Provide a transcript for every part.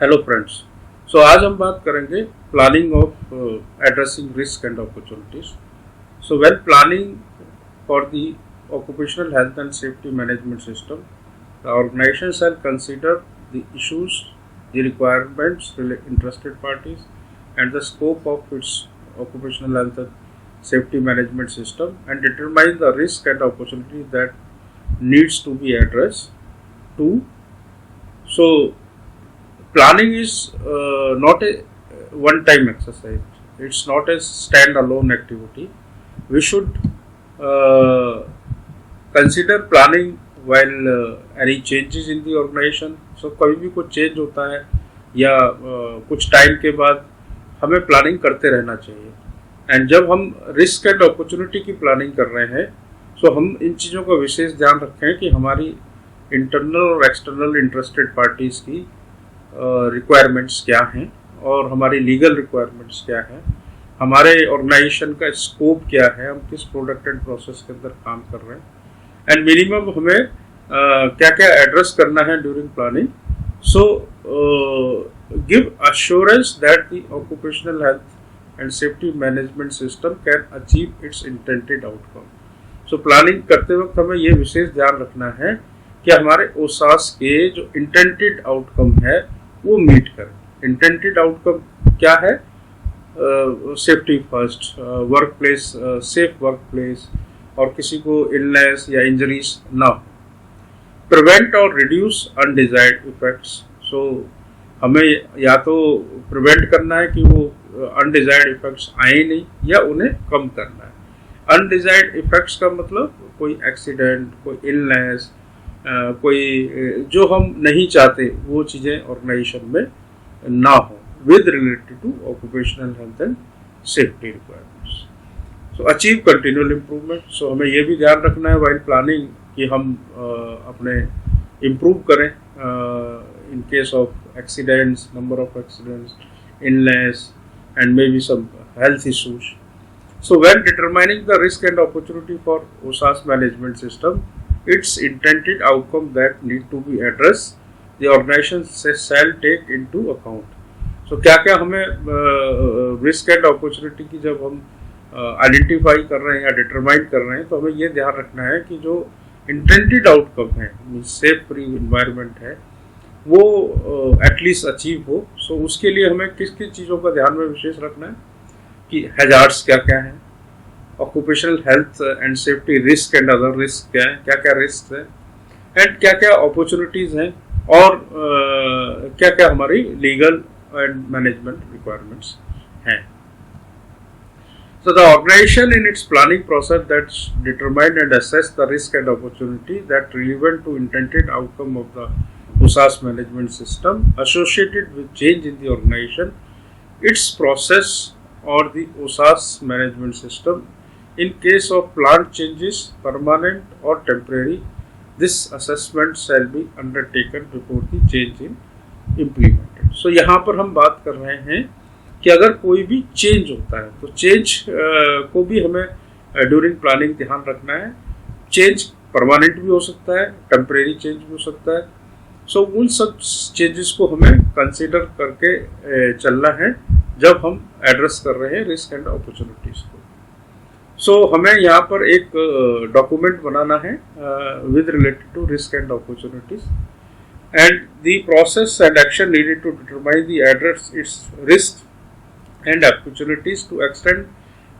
Hello friends. आज हम बात करेंगे planning of addressing risk and opportunities. When planning for the occupational health and safety management system, the organization shall consider the issues, the requirements, interested parties, and the scope of its occupational health and safety management system, and determine the risk and opportunity that needs to be addressed. Two. So planning is not a one time exercise. It's not a stand-alone activity. We should uh, consider planning while any changes in the organization. कभी भी कुछ change होता है या कुछ time के बाद हमें प्लानिंग करते रहना चाहिए। एंड जब हम रिस्क एंड अपॉर्चुनिटी की प्लानिंग कर रहे हैं, हम इन चीज़ों का विशेष ध्यान रखें कि हमारी इंटरनल और एक्सटर्नल इंटरेस्टेड पार्टीज़ की रिक्वायरमेंट्स क्या हैं और हमारी लीगल रिक्वायरमेंट्स क्या हैं, हमारे ऑर्गेनाइजेशन का स्कोप क्या है, हम किस प्रोडक्ट एंड प्रोसेस के अंदर काम कर रहे हैं, एंड मिनिमम हमें क्या क्या एड्रेस करना है during planning. Give assurance that the occupational health and safety management system can achieve it's intended outcome. Planning करते वक्त हमें ये विशेष ध्यान रखना है कि हमारे ओसास के जो इंटेंटेड आउटकम है वो मीट करें। इंटेंटेड आउटकम क्या है? Safety first, work place, safe work place, और किसी को इलनेस या इंजरीज ना हो। प्रिवेंट और रिड्यूस अनडिजायर्ड इफेक्ट्स। हमें या तो प्रिवेंट करना है कि वो अनडिजायर्ड इफेक्ट्स आए नहीं, या उन्हें कम करना है। अनडिजायर्ड इफेक्ट्स का मतलब कोई एक्सीडेंट, कोई इलनेस, कोई जो हम नहीं चाहते वो चीज़ें ऑर्गेनाइजेशन में ना हो, with related to occupational health and safety requirements. Achieve continual improvement. हमें ये भी ध्यान रखना है वाइल प्लानिंग कि हम अपने इम्प्रूव करें in case of accidents, number of accidents, illness, and may be some health issues. When determining the risk and opportunity for OSAS management system, its intended outcome that need to be addressed, the organization shall take into account. क्या क्या हमें risk and opportunity की जब हम identify कर रहे हैं या डिटरमाइन कर रहे हैं, तो हमें ये ध्यान रखना है कि जो इंटेंडेड आउटकम है, सेफ फ्री इन्वायरमेंट है, वो एटलीस्ट अचीव हो। उसके लिए हमें किस किस चीज़ों का ध्यान में विशेष रखना है कि हैजार्ड्स क्या क्या हैं, occupational health and safety risk and other risk क्या है, क्या क्या रिस्क है, एंड क्या क्या अपॉर्चुनिटीज़ हैं, और क्या क्या हमारी लीगल एंड मैनेजमेंट रिक्वायरमेंट्स हैं। The organization in its planning process that determine and assess the risk and opportunity that relevant to intended outcome of the OSAS management system associated with change in the organization, its process or the OSAS management system in case of plant changes, permanent or temporary. This assessment shall be undertaken before the change in implemented. यहाँ पर हम बात कर रहे हैं कि अगर कोई भी चेंज होता है तो चेंज को भी हमें ड्यूरिंग प्लानिंग ध्यान रखना है। चेंज परमानेंट भी हो सकता है, टेम्परेरी चेंज भी हो सकता है। उन सब चेंजेस को हमें कंसिडर करके चलना है जब हम एड्रेस कर रहे हैं रिस्क एंड अपॉर्चुनिटीज को। हमें यहाँ पर एक डॉक्यूमेंट बनाना है with related to risk and opportunities, and the process and action needed to determine the address its risk and opportunities to extent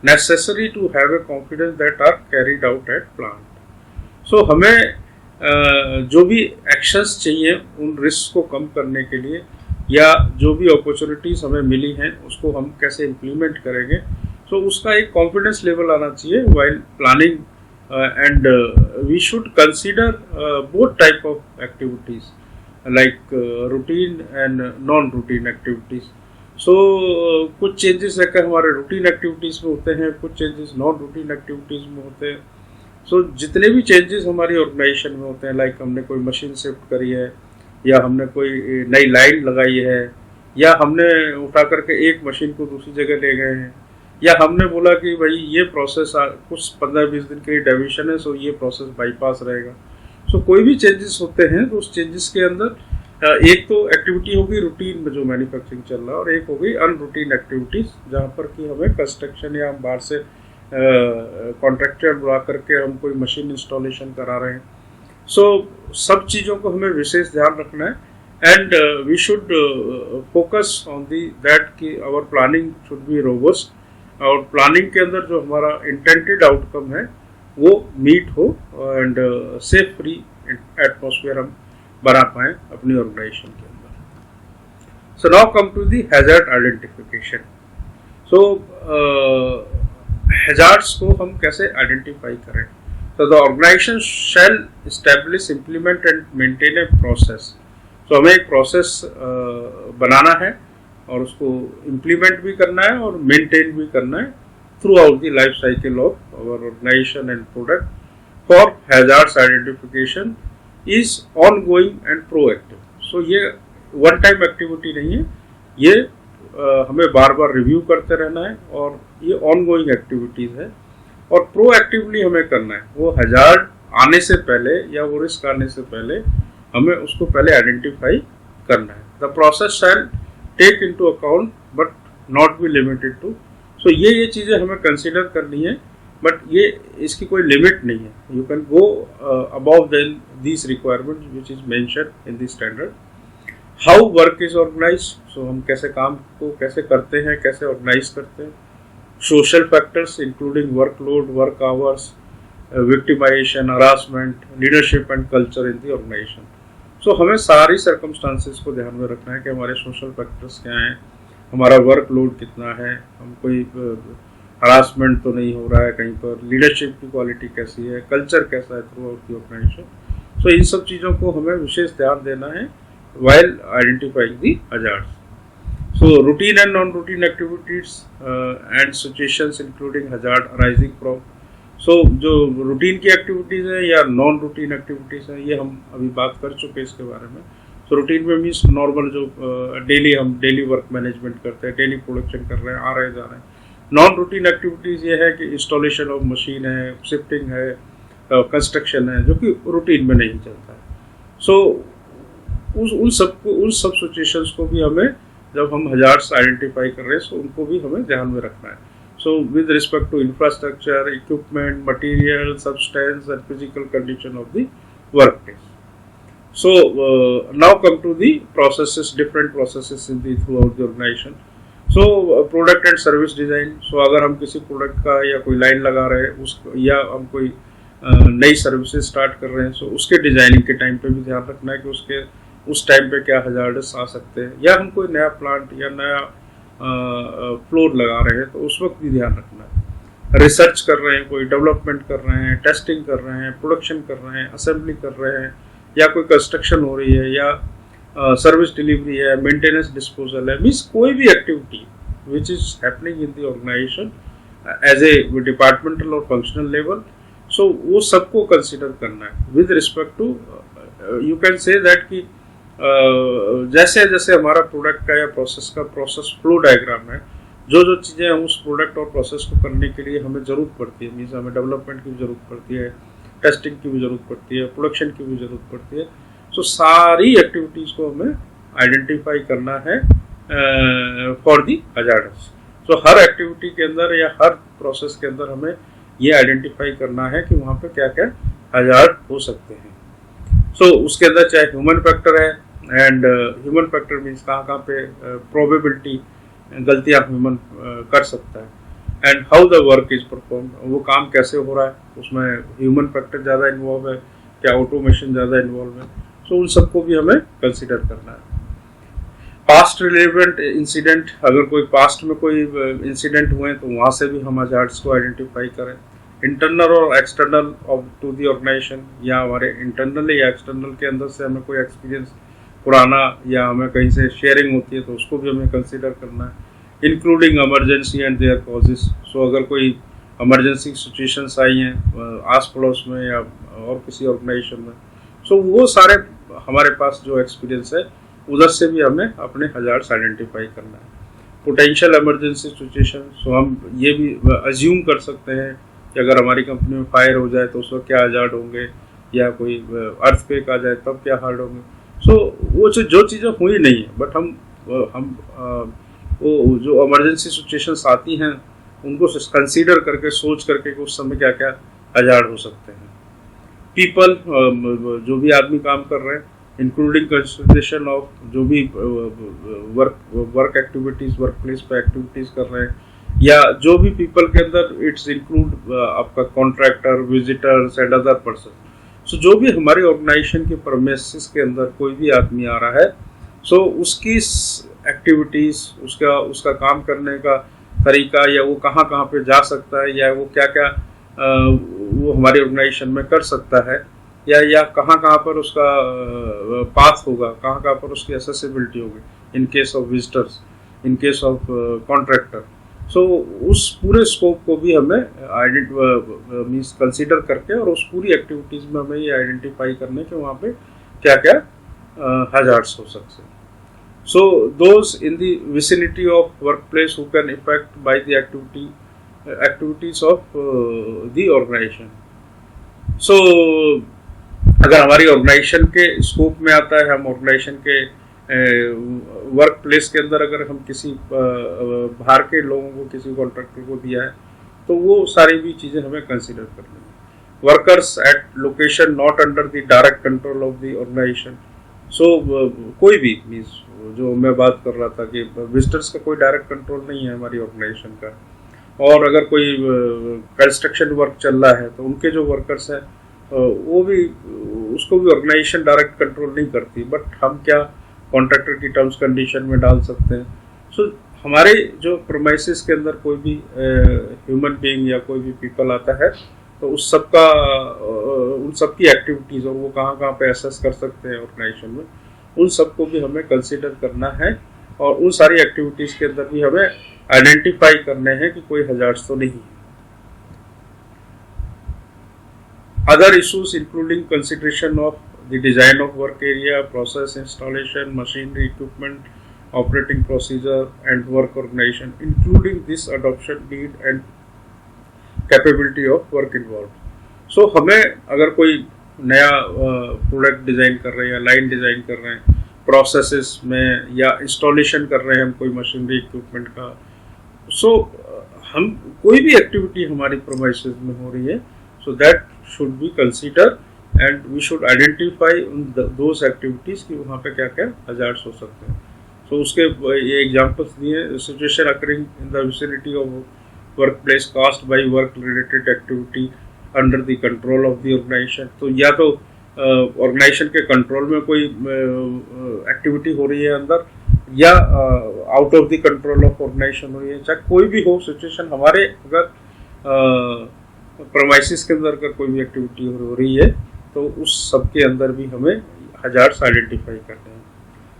necessary to have a confidence that are carried out at plant. हमें जो भी actions चाहिए उन risk को कम करने के लिए, या जो भी अपॉर्चुनिटीज हमें मिली हैं उसको हम कैसे इम्प्लीमेंट करेंगे, उसका एक कॉन्फिडेंस लेवल आना चाहिए while planning, and we should consider both type of activities like routine and non-routine activities. कुछ चेंजेस है हमारे रूटीन एक्टिविटीज़ में होते हैं, कुछ चेंजेस नॉन रूटीन एक्टिविटीज़ में होते हैं। जितने भी चेंजेस हमारी ऑर्गेनाइजेशन में होते हैं, लाइक हमने कोई मशीन शिफ्ट करी है, या हमने कोई नई लाइन लगाई है, या हमने उठा करके एक मशीन को दूसरी जगह ले गए हैं, या हमने बोला कि भाई ये प्रोसेस कुछ 15-20 दिन के लिए डेविएशन है, ये प्रोसेस बाईपास रहेगा। कोई भी चेंजेस होते हैं तो उस चेंजेस के अंदर एक तो एक्टिविटी होगी रूटीन में जो मैन्युफैक्चरिंग चल रहा है, और एक होगी अनरूटीन एक्टिविटीज़ जहाँ पर कि हमें कंस्ट्रक्शन या हम बाहर से कॉन्ट्रैक्टर बुला करके हम कोई मशीन इंस्टॉलेशन करा रहे हैं। सो सब चीज़ों को हमें विशेष ध्यान रखना है, and we should focus on the that कि our planning should be robust, और प्लानिंग के अंदर जो हमारा इंटेंटेड आउटकम है वो मीट हो, एंड सेफ फ्री एटमॉस्फेयर हम बना पाएँ अपनी ऑर्गेनाइजेशन के अंदर। So now come to the hazard identification. So hazards को हम कैसे आइडेंटिफाई करें? तो the organisation shall establish, implement and maintain a process. तो हमें एक प्रोसेस बनाना है और उसको इम्प्लीमेंट भी करना है और मेंटेन भी करना है throughout the life cycle of our organization and product. For hazards identification is ongoing and proactive. So ये वन टाइम एक्टिविटी नहीं है, ये हमें बार बार रिव्यू करते रहना है, और ये ऑन गोइंग एक्टिविटीज़ है, और प्रोएक्टिवली हमें करना है। वो हैजार्ड आने से पहले या वो रिस्क आने से पहले हमें उसको पहले आइडेंटिफाई करना है। The process shall take into account but not be limited to. So ये चीज़ें हमें कंसिडर करनी है, बट ये इसकी कोई लिमिट नहीं है। You can go above than this requirement which is mentioned in the standard. How work is organize. So हम कैसे काम को कैसे करते हैं, कैसे ऑर्गेनाइज करते हैं। Social factors including workload, work hours, victimization, harassment, leadership and culture in the organization. So हमें सारी सर्कमस्टांसेस को ध्यान में रखना है कि हमारे सोशल फैक्टर्स क्या हैं, हमारा वर्कलोड कितना है, हम कोई हरासमेंट तो नहीं हो रहा है कहीं पर, लीडरशिप की क्वालिटी कैसी है, कल्चर कैसा है थ्रू आउट द ऑर्गेनाइजेशन। सो इन सब चीज़ों को हमें विशेष ध्यान देना है while identifying the hazards. So routine and non-routine activities and situations including hazard arising from. So जो routine की activities है या non-routine activities है, ये हम अभी बात कर चुके हैं इसके बारे में। So routine में means normal जो हम daily work management करते हैं, daily production कर रहे हैं, आ रहे जा रहे हैं। Non-routine activities ये है कि installation of machine है, shifting है, construction है, जो कि routine में नहीं चलता है। So उन सब सिचुएशंस को भी हमें, जब हम हजार्ड्स आइडेंटिफाई कर रहे हैं, सो उनको भी हमें ध्यान में रखना है। So with respect to infrastructure, equipment, material, substance and physical condition of the work place. So now come to the processes, different processes in the throughout the organization. So product and service design. So अगर हम किसी product का या कोई line लगा रहे हैं उस, या हम कोई नई सर्विसेज स्टार्ट कर रहे हैं, सो उसके डिजाइनिंग के टाइम पे भी ध्यान रखना है कि उसके उस टाइम पे क्या हजार्ड्स आ सकते हैं, या हम कोई नया प्लांट या नया फ्लोर लगा रहे हैं तो उस वक्त भी ध्यान रखना है। रिसर्च कर रहे हैं, कोई डेवलपमेंट कर रहे हैं, टेस्टिंग कर रहे हैं, प्रोडक्शन कर रहे हैं, असेंबली कर रहे हैं, या कोई कंस्ट्रक्शन हो रही है, या सर्विस डिलीवरी है, मेंटेनेंस डिस्पोजल है, मीन्स कोई भी activity which is happening in the organisation as a departmental और फंक्शनल लेवल। सो वो सबको कंसिडर करना है with respect to, you can say that कि जैसे जैसे हमारा प्रोडक्ट का या प्रोसेस फ्लो डायग्राम है, जो चीज़ें हम उस प्रोडक्ट और प्रोसेस को करने के लिए हमें ज़रूरत पड़ती है, मीन्स हमें डेवलपमेंट की भी ज़रूरत पड़ती है, टेस्टिंग की भी ज़रूरत पड़ती है, प्रोडक्शन की भी ज़रूरत पड़ती है। सो सारी एक्टिविटीज़ को हमें आइडेंटिफाई करना है for the hazards. So her activity के अंदर या हर प्रोसेस के अंदर हमें ये आइडेंटिफाई करना है कि वहाँ पे क्या क्या हजार्ड हो सकते हैं। सो उसके अंदर चाहे ह्यूमन फैक्टर है, एंड ह्यूमन फैक्टर मीन्स कहाँ पे प्रोबेबिलिटी गलतियाँ ह्यूमन कर सकता है, and how the work is perform, वो काम कैसे हो रहा है, उसमें ह्यूमन फैक्टर ज़्यादा इन्वॉल्व है, क्या ऑटोमेशन ज़्यादा इन्वॉल्व है। सो उन सबको भी हमें कंसिडर करना है। पास्ट रिलेवेंट इंसिडेंट, अगर कोई पास्ट में कोई इंसिडेंट हुए तो वहाँ से भी हम हजार्ड्स को आइडेंटिफाई करें। इंटरनल और एक्सटर्नल टू दी ऑर्गेनाइजेशन, या हमारे इंटरनल या एक्सटर्नल के अंदर से हमें कोई एक्सपीरियंस पुराना या हमें कहीं से शेयरिंग होती है तो उसको भी हमें कंसिडर करना है, including emergency and their causes. So अगर कोई इमरजेंसी सिचुएशंस आई हैं आस पड़ोस में या और किसी ऑर्गेनाइजेशन में, सो वो सारे हमारे पास जो एक्सपीरियंस है उधर से भी हमें अपने हजार्ड्स आइडेंटिफाई करना है। पोटेंशियल इमरजेंसी सिचुएशन, सो हम ये भी अज्यूम कर सकते हैं कि अगर हमारी कंपनी में फायर हो जाए तो उस वक्त क्या हजार्ड होंगे, या कोई अर्थक्वेक आ जाए तब क्या हार्ड होंगे। सो वो जो चीज़ें हुई नहीं है, बट हम वो जो इमरजेंसी सिचुएशंस आती हैं उनको कंसीडर करके सोच करके कि उस समय क्या क्या हजार्ड हो सकते हैं। पीपल, जो भी आदमी काम कर रहे हैं, इंक्लूडिंग कंसिडरेशन ऑफ जो भी वर्क एक्टिविटीज़, वर्क प्लेस पे एक्टिविटीज़ कर रहे हैं, या जो भी पीपल के अंदर इट्स इंक्लूड आपका contractor, visitors and other person. So जो भी हमारे ऑर्गेनाइजेशन के प्रेमिसेस के अंदर कोई भी आदमी आ रहा है, सो उसकी एक्टिविटीज़, उसका काम करने का तरीका, या वो कहाँ कहाँ पे जा सकता है, या वो क्या क्या वो हमारे ऑर्गेनाइजेशन में कर सकता है, या कहाँ कहाँ पर उसका पाथ होगा, कहाँ कहाँ पर उसकी एसेसिबिलिटी होगी in case of visitors, in case of contractor. So उस पूरे स्कोप को भी हमें मीन्स कंसीडर करके और उस पूरी एक्टिविटीज़ में हमें ये आइडेंटिफाई करने के वहाँ पे क्या क्या हजार्ड्स हो सकते हैं। So those in the vicinity of workplace who can affect by the activities of the organization. So अगर हमारी ऑर्गेनाइजेशन के स्कोप में आता है, हम ऑर्गेनाइजेशन के वर्क प्लेस के अंदर अगर हम किसी बाहर के लोगों को, किसी कॉन्ट्रैक्टर को दिया है, तो वो सारी भी चीज़ें हमें कंसिडर करनी है। Workers at location not under the direct control of the organization. So कोई भी मीन्स जो मैं बात कर रहा था कि विजिटर्स का कोई डायरेक्ट कंट्रोल नहीं है हमारी ऑर्गेनाइजेशन का, और अगर कोई कंस्ट्रक्शन वर्क चल रहा है तो उनके जो वर्कर्स हैं वो भी, उसको भी ऑर्गेनाइजेशन डायरेक्ट कंट्रोल नहीं करती, बट हम क्या कॉन्ट्रैक्टर की टर्म्स कंडीशन में डाल सकते हैं। सो हमारे जो प्रोमाइसिस के अंदर कोई भी ह्यूमन बीइंग या कोई भी पीपल आता है, तो उस सब का उन सब की एक्टिविटीज़ और वो कहाँ कहाँ पे एसेस कर सकते हैं ऑर्गेनाइजेशन में, उन सबको भी हमें कंसीडर करना है, और उन सारी एक्टिविटीज़ के अंदर भी हमें आइडेंटिफाई करने हैं कि कोई हजार्ड्स तो नहीं है। Other issues including consideration of the design of work area, process installation, machinery, equipment, operating procedure and work organization, including this adoption need and capability of work involve. So हमें अगर कोई नया प्रोडक्ट डिज़ाइन कर रहे हैं, या line design कर रहे हैं प्रोसेसेस में, या इंस्टॉलेशन कर रहे हैं हम कोई मशीनरी इक्विपमेंट का, सो हम कोई भी एक्टिविटी हमारी प्रोमाइसेस में हो रही है, so that should be consider and we should identify those activities कि वहाँ पे क्या क्या हजार्ड्स हो सकते हैं। सो उसके ये एग्जांपल्स दिए, situation occurring in the vicinity of work place caused by work related activity under the control of the organisation. तो या तो ऑर्गेनाइजेशन के कंट्रोल में कोई एक्टिविटी हो रही है अंदर, या out of the control of organisation हो रही है, चाहे कोई भी हो सिचुएशन, हमारे अगर प्रोमाइसिस के अंदर अगर कोई भी एक्टिविटी हो रही है, तो उस सब के अंदर भी हमें हजार्ड्स आइडेंटिफाई करने हैं।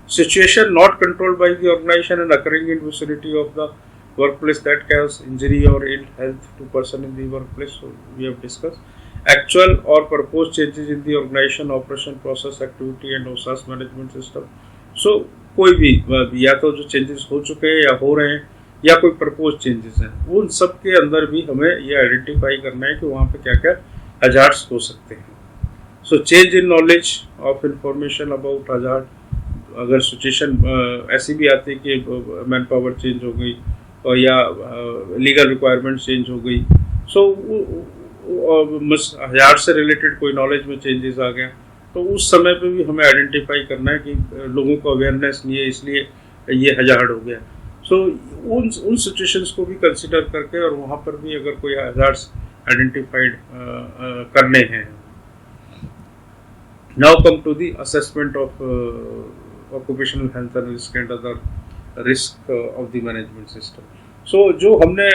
Situation not controlled by the organisation and occurring in vicinity of the workplace that cause injury or ill health to person in the workplace. So we have discussed actual or proposed changes in the organization, operation, process, activity and OSAS management system. So कोई भी या तो जो changes हो चुके हैं या हो रहे हैं, या कोई प्रपोज चेंजेस हैं, उन सब के अंदर भी हमें ये आइडेंटिफाई करना है कि वहाँ पे क्या क्या हजार्ड्स हो सकते हैं। So change in knowledge of information about hazard, अगर सिचुएशन ऐसी भी आती है कि मैन पावर चेंज हो गई और या लीगल रिक्वायरमेंट चेंज हो गई, सो हजार्ड से रिलेटेड कोई नॉलेज में चेंजेस आ गया, तो उस समय पे भी हमें आइडेंटिफाई करना है कि लोगों को अवेयरनेस नहीं है, इसलिए ये हजार्ड हो गया। सो उन सिचुएशंस को भी कंसिडर करके और वहाँ पर भी अगर कोई हजार्ड्स आइडेंटिफाइड करने हैं। Now come to the assessment of occupational health and risk and other risk of the management system. So जो हमने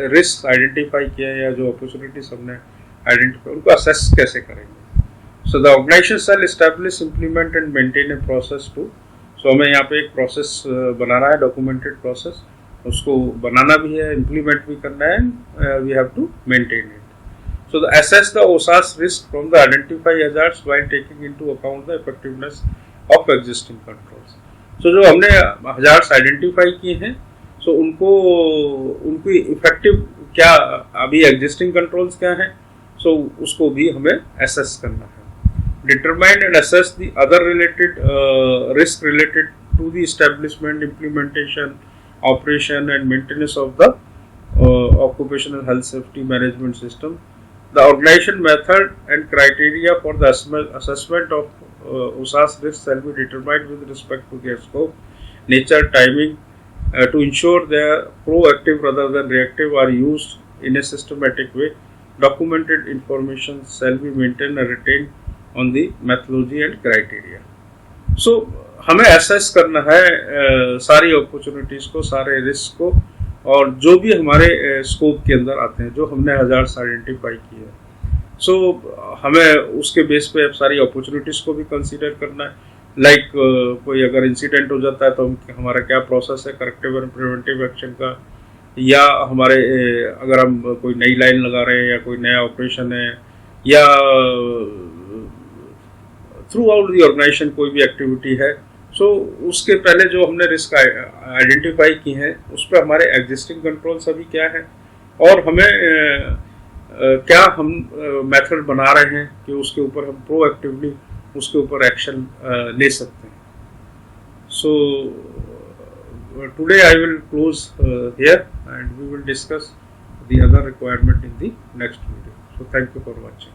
रिस्क आइडेंटिफाई किया या जो अपॉर्चुनिटीज हमने आइडेंटिफाई, उनको असेस कैसे करेंगे। So the organisation shall establish, implement and maintain a process to. So हमें यहाँ पे एक प्रोसेस बनाना है, डॉक्यूमेंटेड प्रोसेस, उसको बनाना भी है, इम्प्लीमेंट भी करना है, we have to maintain it. So the assess the OSAS risk from the identify hazards while taking into account the effectiveness of existing controls. So जो हमने हजार्ड्स आइडेंटिफाई किए हैं, सो उनकी इफेक्टिव क्या, अभी एग्जिस्टिंग कंट्रोल्स क्या हैं, सो उसको भी हमें एसेस करना है। determine and assess the other related risk related to the establishment, implementation, operation and maintenance of the occupational health safety management system. The organization method and criteria for the assessment of OSAS risk shall be determined with respect to their scope, nature, timing, to ensure they are proactive rather than reactive are used in a systematic way. Documented information shall be maintained and retained on the methodology and criteria. So हमें assess करना है सारी opportunities को, सारे risk को, और जो भी हमारे स्कोप के अंदर आते हैं, जो हमने हजार्ड्स आइडेंटिफाई किए हैं, सो हमें उसके बेस पे सारी अपॉर्चुनिटीज़ को भी कंसीडर करना है. लाइक कोई अगर इंसिडेंट हो जाता है तो हमारा क्या प्रोसेस है करेक्टिव एंड प्रिवेंटिव एक्शन का, या हमारे अगर हम कोई नई लाइन लगा रहे हैं या कोई नया ऑपरेशन है, या थ्रू आउट दी ऑर्गेनाइजेशन कोई भी एक्टिविटी है, सो उसके पहले जो हमने रिस्क आइडेंटिफाई की हैं उस पर हमारे एग्जिस्टिंग कंट्रोल सभी क्या है, और हमें क्या हम मेथड बना रहे हैं कि उसके ऊपर हम प्रोएक्टिवली उसके ऊपर एक्शन ले सकते हैं. So today I will close here and we will discuss the other requirement in the next video. So thank you for watching.